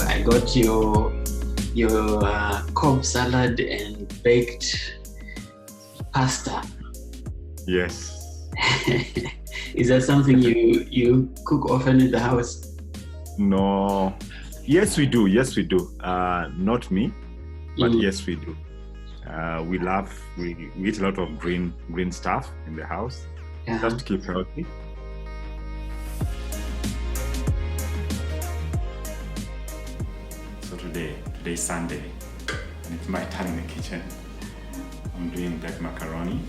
I got your Cobb salad and baked pasta. Yes. Is that something you cook often in the house? No. Yes, we do. Not me, but yes, we do. We eat a lot of green stuff in the house, just to keep healthy. So today's Sunday, and it's my turn in the kitchen. I'm doing black macaroni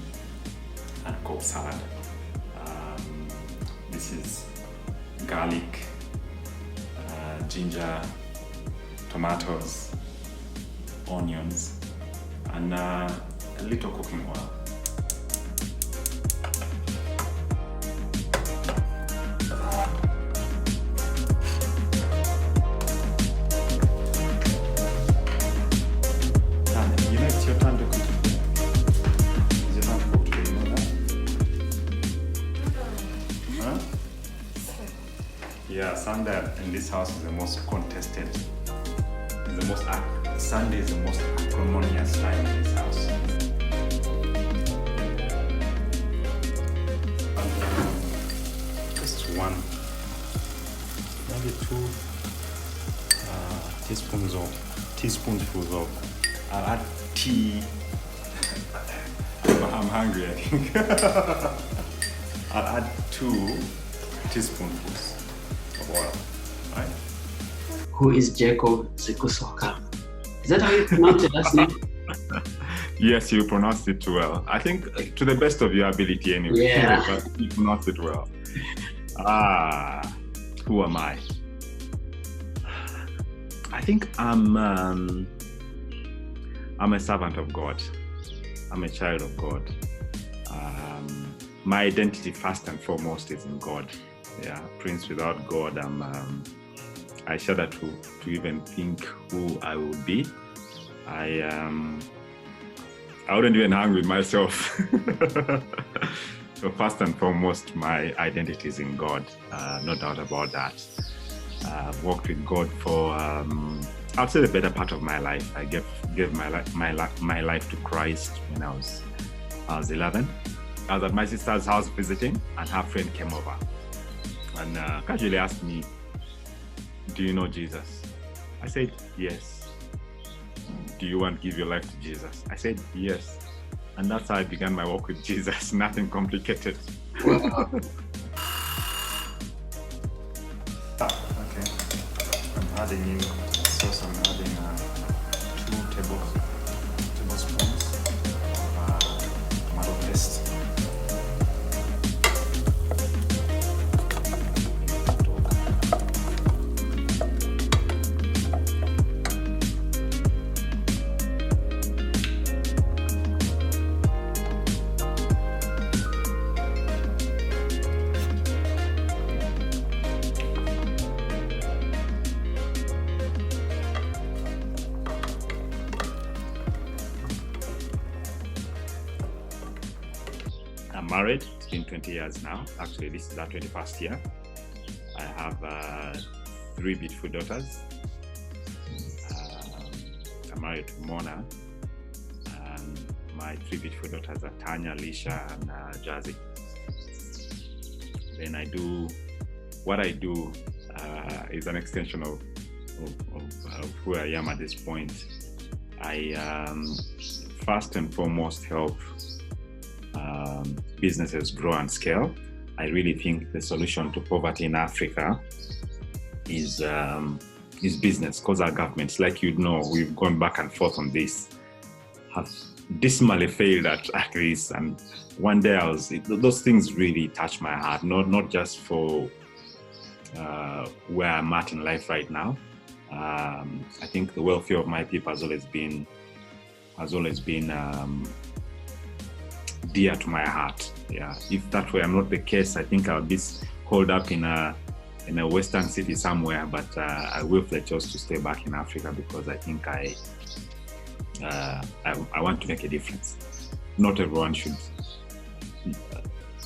and Cobb salad. This is garlic, ginger, tomatoes, onions, and a little cooking oil. It's your turn to cook. It's your turn to cook today, you know that? Huh? Yeah, Sunday in this house is the most contested. Sunday is the most acrimonious time in this house. Just one, maybe 2 teaspoonfuls of. I'll add tea. I'm hungry, I think. I'll add 2 teaspoonfuls of oil, right? Who is Jacob Zikusooka? Is that how you pronounce your last name? Yes, you pronounced it well. I think to the best of your ability anyway. Yeah. But you pronounced it well. Who am I? I think I'm a servant of God. I'm a child of God. My identity first and foremost is in God. Yeah, Prince, without God, I shudder to even think who I would be. I wouldn't even hang with myself. So first and foremost, my identity is in God. No doubt about that. I've walked with God for I'd say the better part of my life. I gave my life to Christ when I was 11. I was at my sister's house visiting, and her friend came over and casually asked me, "Do you know Jesus?" I said, "Yes." "Do you want to give your life to Jesus?" I said, "Yes." And that's how I began my walk with Jesus. Nothing complicated. Wow. Okay. I'm adding in sauce. I'm adding 2 tablespoons of tomato paste. I'm married. It's been 20 years now. Actually, this is our 21st year. I have 3 beautiful daughters. I'm married to Mona. My 3 beautiful daughters are Tanya, Lisha, and Jazzy. Then what I do is an extension of who I am at this point. I first and foremost help businesses grow and scale. I really think the solution to poverty in Africa is business, because our governments, like you know, we've gone back and forth on this, have dismally failed at this. And one day those things really touch my heart, not just for where I'm at in life right now. I think the welfare of my people has always been dear to my heart. Yeah, if that were not the case, I think I would be holed up in a western city somewhere. But I willfully chose to stay back in Africa because I think I want to make a difference. Not everyone should.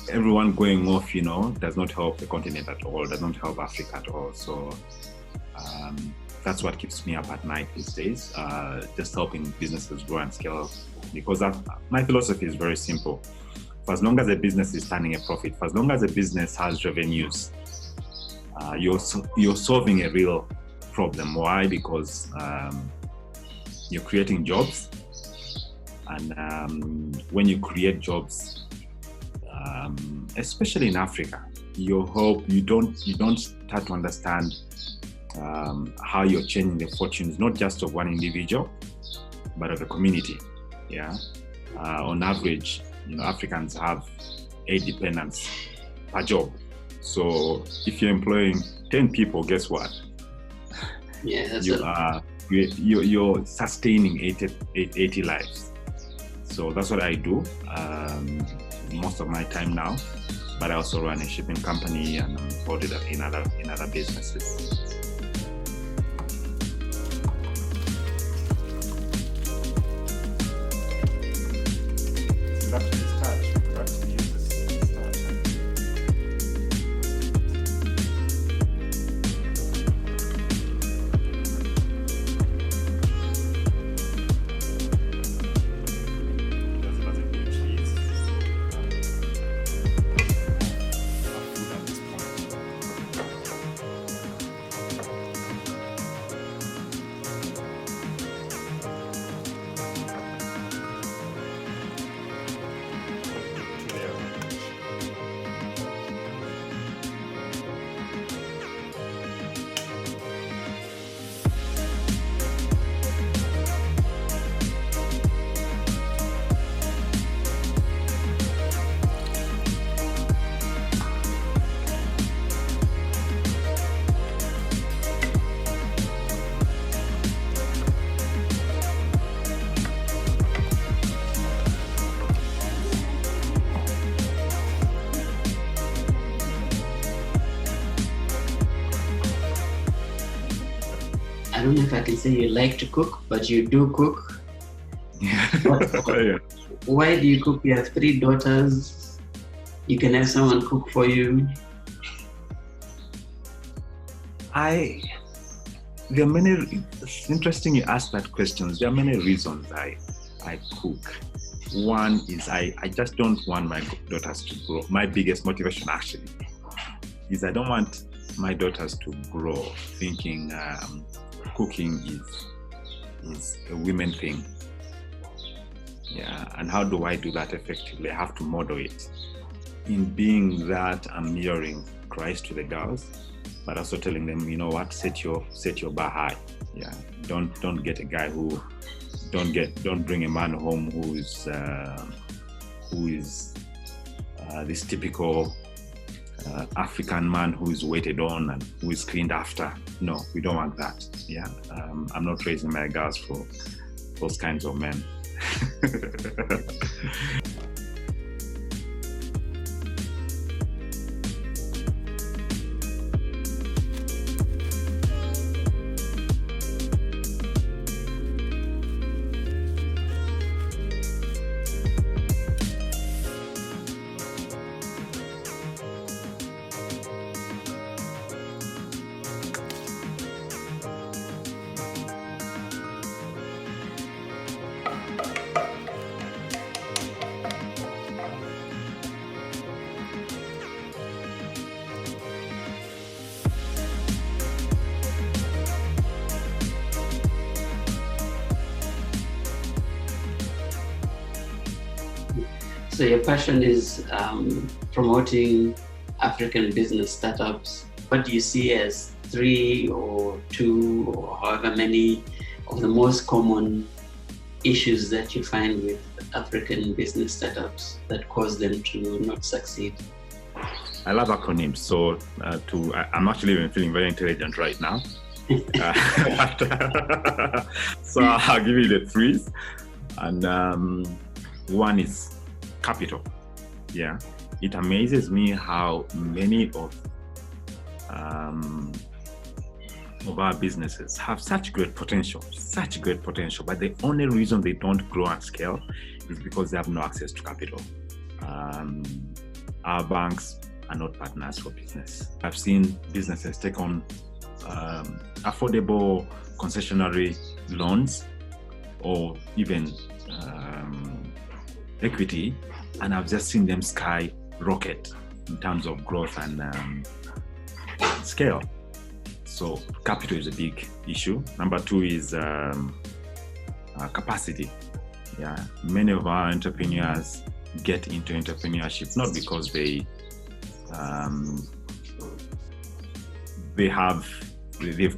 Everyone going off, does not help the continent at all. Does not help Africa at all. So that's what keeps me up at night these days, just helping businesses grow and scale. Because my philosophy is very simple. For as long as a business is turning a profit, for as long as a business has revenues, you're solving a real problem. Why? Because you're creating jobs, and when you create jobs, especially in Africa, you don't start to understand how you're changing the fortunes, not just of one individual, but of a community. Yeah. On average, Africans have 8 dependents per job. So if you're employing 10 people, guess what? Yeah, that's you're sustaining 80 lives. So that's what I do most of my time now. But I also run a shipping company, and I'm involved in other businesses. I don't know if I can say you like to cook, but you do cook. Yeah. Why do you cook? You have 3 daughters. You can have someone cook for you. There are many. It's interesting you ask that question. There are many reasons I cook. One is I just don't want my daughters to grow. My biggest motivation actually is I don't want my daughters to grow thinking cooking is a women thing. Yeah, and how do I do that effectively? I have to model it. In being that, I'm mirroring Christ to the girls, but also telling them, you know what, set your bar high. Yeah, don't get a guy who don't bring a man home who is this typical African man who is waited on and who is cleaned after. No, we don't want that. Yeah, I'm not raising my girls for those kinds of men. So your passion is promoting African business startups. What do you see as 3 or 2 or however many of the most common issues that you find with African business startups that cause them to not succeed? I love acronyms, so I'm actually even feeling very intelligent right now. So I'll give you the 3s. And one is capital. Yeah, it amazes me how many of our businesses have such great potential, but the only reason they don't grow and scale is because they have no access to capital. Our banks are not partners for business. I've seen businesses take on affordable concessionary loans or even equity, and I've just seen them skyrocket in terms of growth and scale. So capital is a big issue. Number two is capacity. Yeah, many of our entrepreneurs get into entrepreneurship not because they've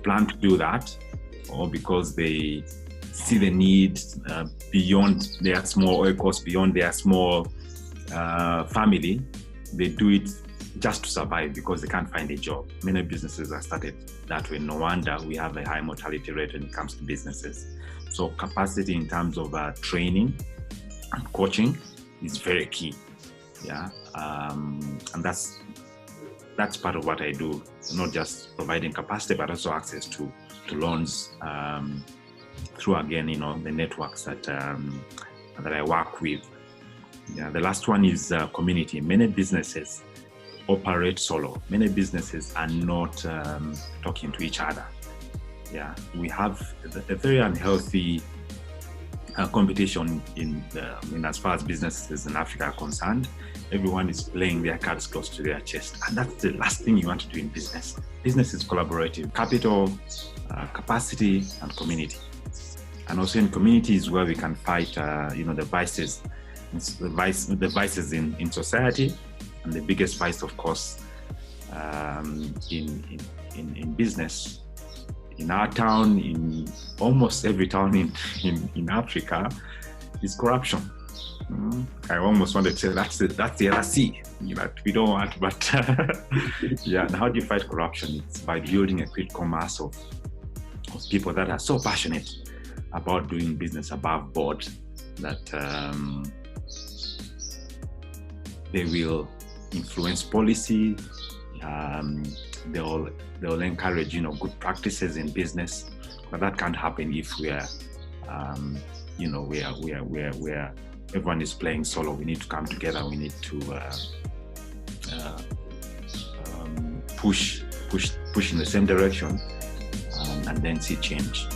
planned to do that, or because they see the need beyond their small oikos, beyond their small family. They do it just to survive because they can't find a job. Many businesses are started that way. No wonder we have a high mortality rate when it comes to businesses. So capacity in terms of training and coaching is very key. Yeah, and that's part of what I do. Not just providing capacity, but also access to loans through, again, the networks that I work with. Yeah, the last one is community. Many businesses operate solo. Many businesses are not talking to each other. Yeah, we have a very unhealthy competition in as far as businesses in Africa are concerned. Everyone is playing their cards close to their chest, and that's the last thing you want to do in business. Business is collaborative. Capital, capacity, and community. And also in community is where we can fight, the vices, the vices in society, and the biggest vice, of course, in business. In our town, in almost every town in Africa, is corruption. I almost wanted to say that's the other C. We don't want, but yeah. And how do you fight corruption? It's by building a critical mass of people that are so passionate about doing business above board that they will influence policy. They'll encourage good practices in business, but that can't happen if we're everyone is playing solo. We need to come together. We need to push in the same direction, and then see change.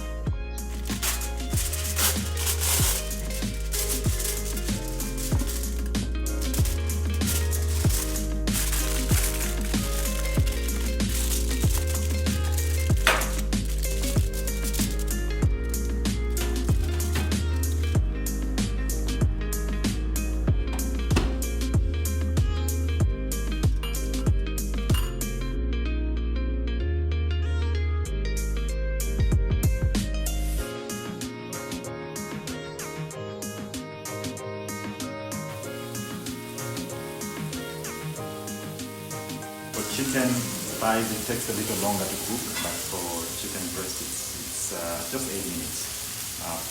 Chicken thighs, it takes a little longer to cook, but for chicken breast, it's just 8 minutes,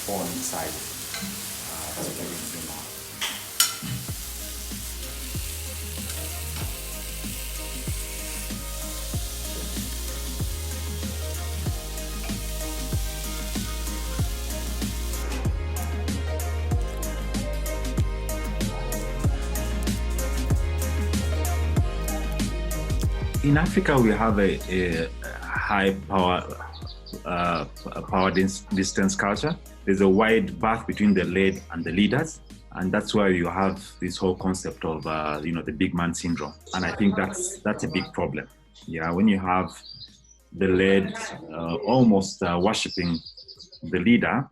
4 on each side. That's what I'm going to do now. In Africa, we have a high power distance culture. There's a wide berth between the led and the leaders, and that's why you have this whole concept of the big man syndrome. And I think that's a big problem. Yeah, when you have the led almost worshiping the leader,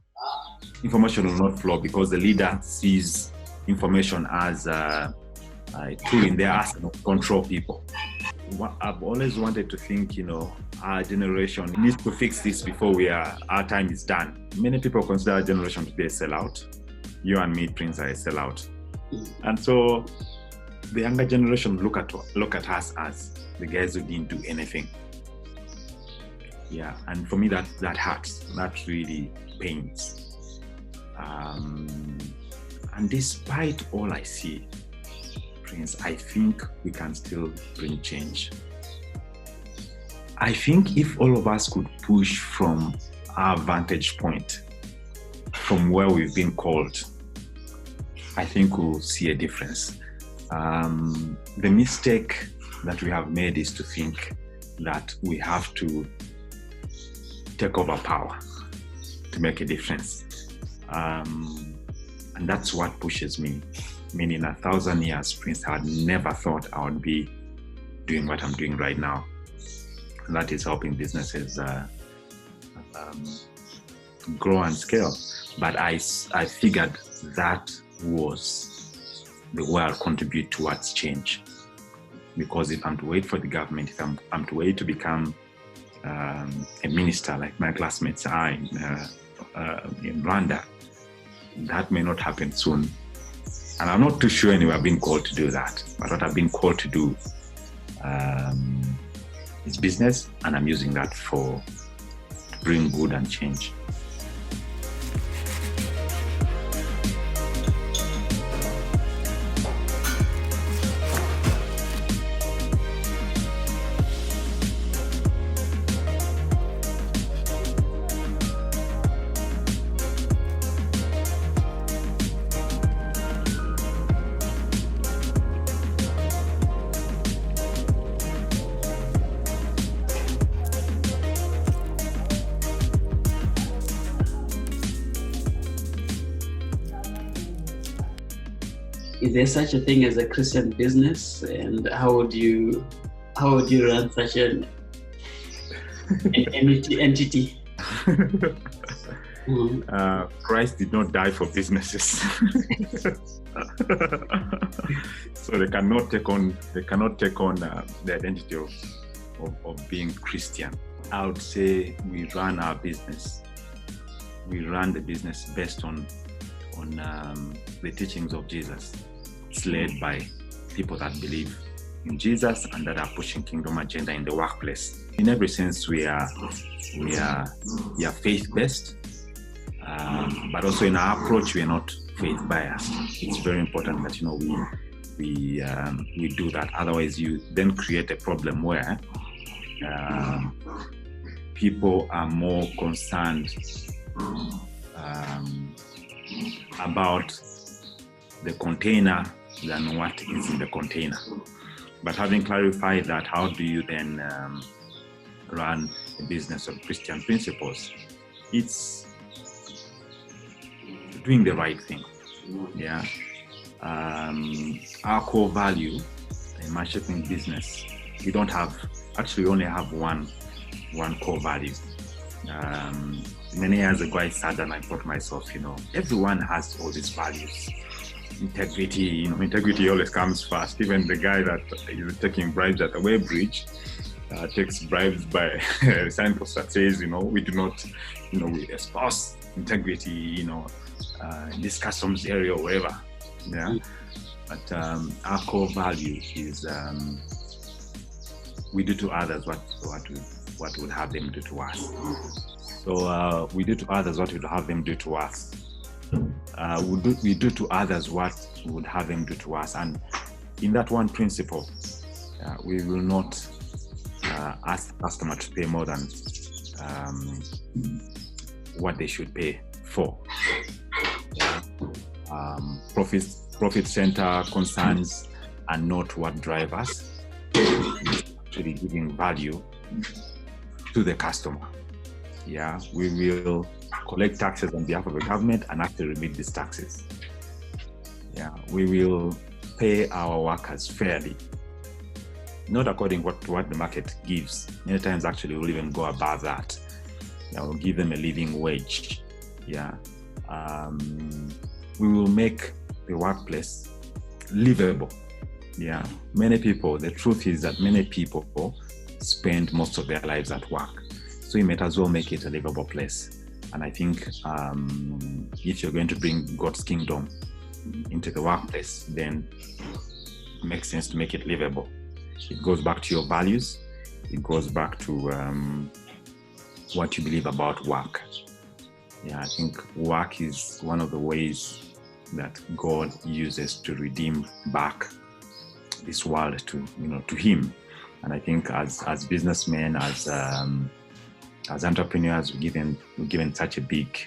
information will not flow because the leader sees information as a tool in their arsenal to control people. I've always wanted to think, our generation needs to fix this before our time is done. Many people consider our generation to be a sellout. You and me, Prince, are a sellout. And so the younger generation look at us as the guys who didn't do anything. Yeah, and for me that hurts. That really pains. And despite all I see, I think we can still bring change. I think if all of us could push from our vantage point, from where we've been called, I think we'll see a difference. The mistake that we have made is to think that we have to take over power, to make a difference. And that's what pushes me. Meaning 1,000 years, Prince, I had never thought I would be doing what I'm doing right now. And that is helping businesses grow and scale. But I figured that was the way I'll contribute towards change. Because if I'm to wait for the government, if I'm to wait to become a minister like my classmates are in Rwanda, that may not happen soon. And I'm not too sure anyway I've been called to do that. But what I've been called to do is business, and I'm using that to bring good and change. Is there such a thing as a Christian business, and how would you run such an entity? Christ did not die for businesses, so they cannot take on the identity of being Christian. I would say we run our business. We run the business based on the teachings of Jesus. It's led by people that believe in Jesus and that are pushing kingdom agenda in the workplace. In every sense, we are faith-based, but also in our approach, we are not faith-biased. It's very important that we do that. Otherwise, you then create a problem where people are more concerned about the container than what is in the container. But having clarified that, how do you then run a business of Christian principles? It's doing the right thing. Yeah. Our core value in my shipping business, we only have one core value. Many years ago, I sat and I thought myself, everyone has all these values. Integrity, integrity always comes first. Even the guy that is taking bribes at the Way Bridge takes bribes by a signpost that says, we do not, we espouse integrity, in this customs area or wherever. Yeah. But our core value is we do to others what would have them do to us. So we do to others what we would have them do to us. We do to others what we would have them do to us. And in that one principle, we will not ask the customer to pay more than what they should pay for. Profit center concerns are not what drive us. Actually giving value to the customer. Yeah, we will collect taxes on behalf of the government and actually remit these taxes. Yeah, we will pay our workers fairly, not according to what the market gives. Many times, actually, we'll even go above that. Yeah, we'll give them a living wage. Yeah, we will make the workplace livable. Yeah, the truth is that many people spend most of their lives at work. So you might as well make it a livable place. And I think if you're going to bring God's kingdom into the workplace, then it makes sense to make it livable. It goes back to your values. It goes back to what you believe about work. Yeah, I think work is one of the ways that God uses to redeem back this world to Him. And I think as businessmen, as entrepreneurs, we've been given such a big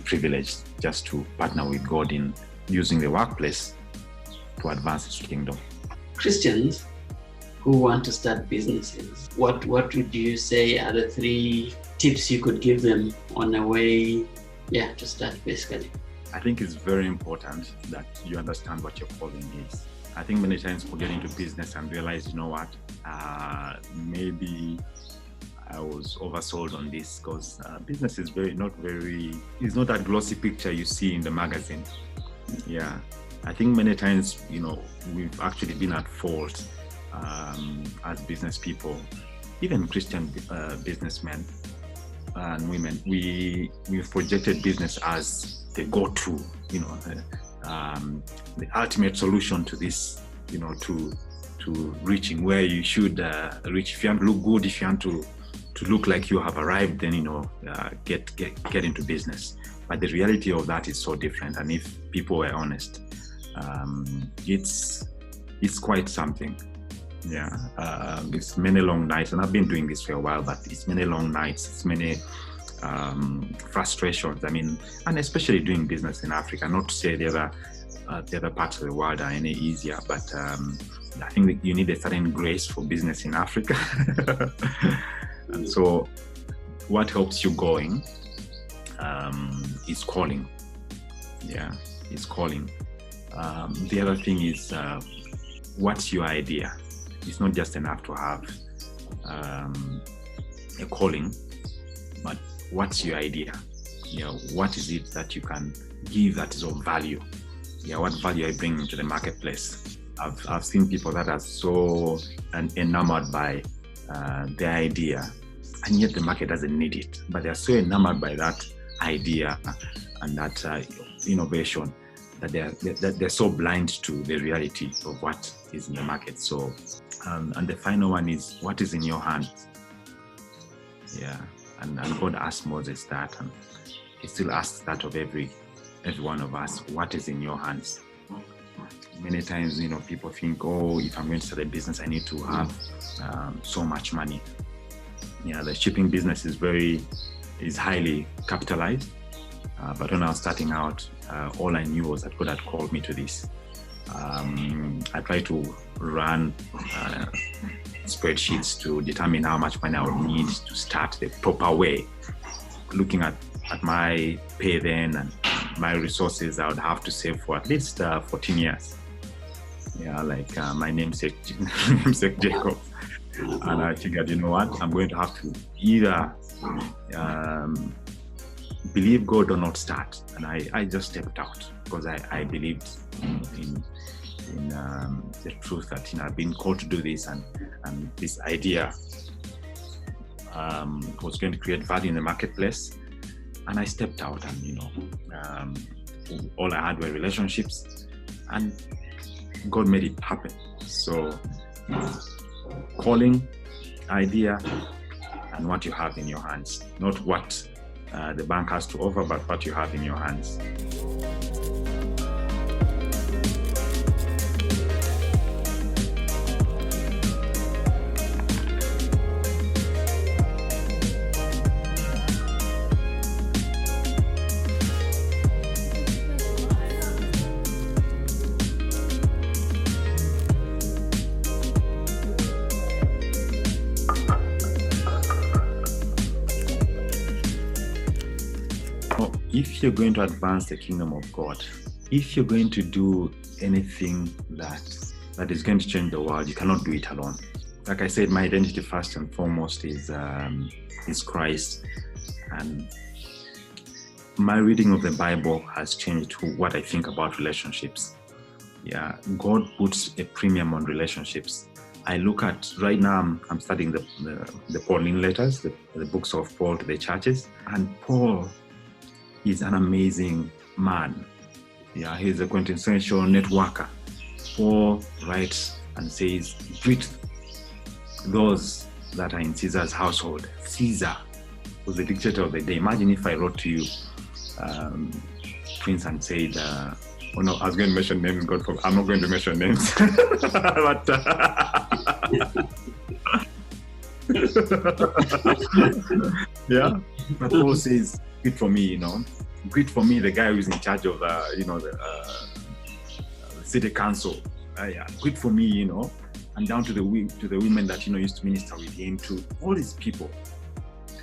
privilege just to partner with God in using the workplace to advance His kingdom. Christians who want to start businesses, what would you say are the 3 tips you could give them on a way, to start basically? I think it's very important that you understand what your calling is. I think many times people get into business and realize, you know what, maybe I was oversold on this, because business is it's not that glossy picture you see in the magazine. Yeah. I think many times, we've actually been at fault as business people, even Christian businessmen and women. We've projected business as the go-to, the ultimate solution to this, to reaching where you should reach. If you want to look good, if you want to look like you have arrived, then get into business. But the reality of that is so different. And if people were honest, it's quite something. Yeah, it's many long nights, and I've been doing this for a while, but it's many long nights, it's many frustrations. And especially doing business in Africa. Not to say the other parts of the world are any easier, but I think that you need a certain grace for business in Africa. And so, what helps you going is calling. Yeah, is calling. The other thing is, what's your idea? It's not just enough to have a calling, but what's your idea? What is it that you can give that is of value? What value are you bringing to the marketplace? I've seen people that are so enamored by their idea, and yet the market doesn't need it. But they're so enamored by that idea and that innovation that they're so blind to the reality of what is in the market. So, and the final one is, what is in your hands? Yeah, and God asked Moses that, and He still asks that of every one of us. What is in your hands? Many times, people think, if I'm going to start a business, I need to have so much money. The shipping business is highly capitalized. But when I was starting out, all I knew was that God had called me to this. I tried to run spreadsheets to determine how much money I would need to start the proper way. Looking at my pay then and my resources, I would have to save for at least 14 years. Like my namesake Jacob. And I figured, you know what, I'm going to have to either believe God or not start. And I just stepped out because I believed in the truth that I've been called to do this, and this idea was going to create value in the marketplace. And I stepped out, and all I had were relationships, and God made it happen. So calling, idea, and what you have in your hands, not what the bank has to offer, but what you have in your hands. If you're going to advance the kingdom of God, if you're going to do anything that is going to change the world, you cannot do it alone. Like I said, my identity first and foremost is Christ, and my reading of the Bible has changed what I think about relationships. Yeah, God puts a premium on relationships. I look at, right now, I'm studying the Pauline letters, the books of Paul to the churches, and Paul is an amazing man. Yeah, he's a quintessential networker. Paul writes and says, greet those that are in Caesar's household. Caesar was the dictator of the day. Imagine if I wrote to you, Prince, and said, oh no, I was going to mention names, God forbid. I'm not going to mention names. But yeah, but Paul says, greet for me, greet for me the guy who's in charge of the city council. Greet for me, and and down to the women that used to minister with him, to all these people.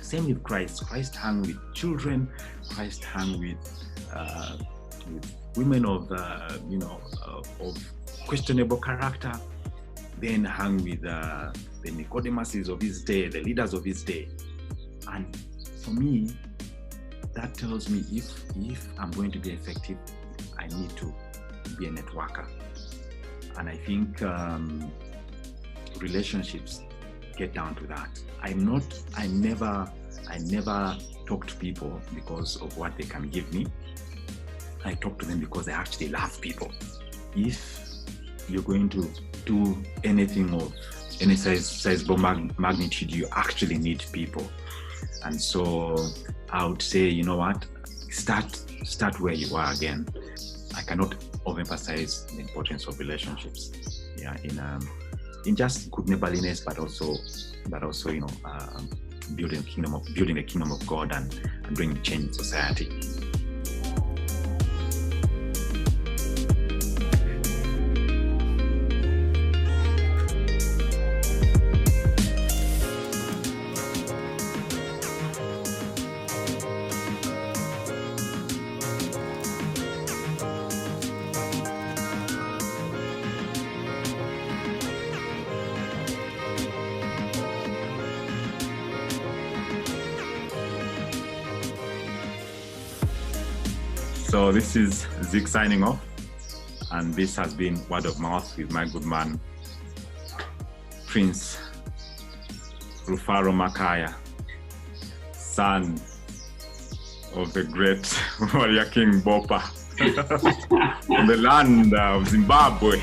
Same with Christ. Christ hung with children. Christ hung with women of questionable character. Then hung with the Nicodemuses of his day, the leaders of his day. And for me, that tells me if I'm going to be effective, I need to be a networker. And I think relationships get down to that. I never talk to people because of what they can give me. I talk to them because I actually love people. If you're going to do anything of any sizable magnitude, you actually need people. And so I would say, you know what, start where you are again. I cannot overemphasize the importance of relationships, in just good neighborliness, but also building the kingdom of God and bringing change in society. So this is Zik signing off, and this has been Word of Mouth with my good man, Prince Rufaro Makaya, son of the great warrior King Bopa from the land of Zimbabwe.